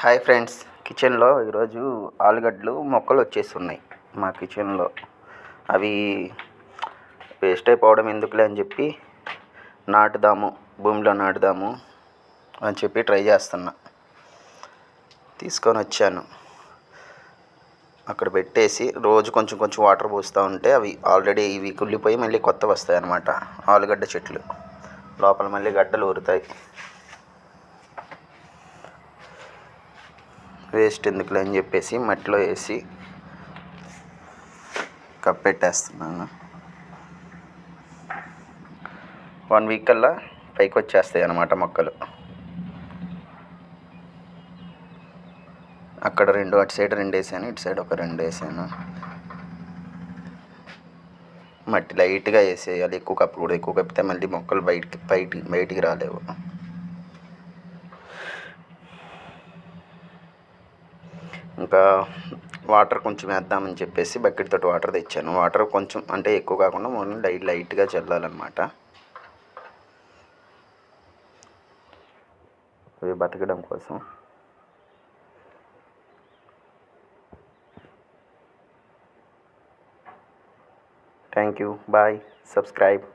Hi friends, కిచెన్లో ఈరోజు ఆలుగడ్డలు మొక్కలు వచ్చేస్తున్నాయి మా కిచెన్లో. అవి వేస్ట్ అయిపోవడం ఎందుకులే అని చెప్పి భూమిలో నాటుదాము అని చెప్పి ట్రై చేస్తున్నా. తీసుకొని వచ్చాను, అక్కడ పెట్టేసి రోజు కొంచెం కొంచెం వాటర్ పోస్తూ ఉంటే అవి ఆల్రెడీ ఇవి కుళ్ళిపోయి మళ్ళీ కొత్తవి వస్తాయి అన్నమాట. ఆలుగడ్డ చెట్లు లోపల మళ్ళీ గడ్డలు ఊరుతాయి. వేస్ట్ ఎందుకులే అని చెప్పేసి మట్టిలో వేసి కప్పెట్టేస్తున్నాను. 1 వీక్ కల్లా పైకి వచ్చేస్తాయి అన్నమాట మొక్కలు. అక్కడ 2, అటు సైడ్ 2 వేసాను, ఇటు సైడ్ ఒక 2 వేసాను. మట్టి లైట్గా వేసేయాలి, ఎక్కువ కప్పకూడదు. ఎక్కువ కప్పితే మళ్ళీ మొక్కలు బయటికి రాలేవు. ఇంకా వాటర్ కొంచెం వేద్దామని చెప్పేసి బకెట్ తోటి వాటర్ తెచ్చాను. వాటర్ కొంచెం అంటే ఎక్కువ కాకుండా ఓన్లీ లైట్గా చల్లాలన్నమాట, అవి బతకడం కోసం. Thank you, bye, subscribe.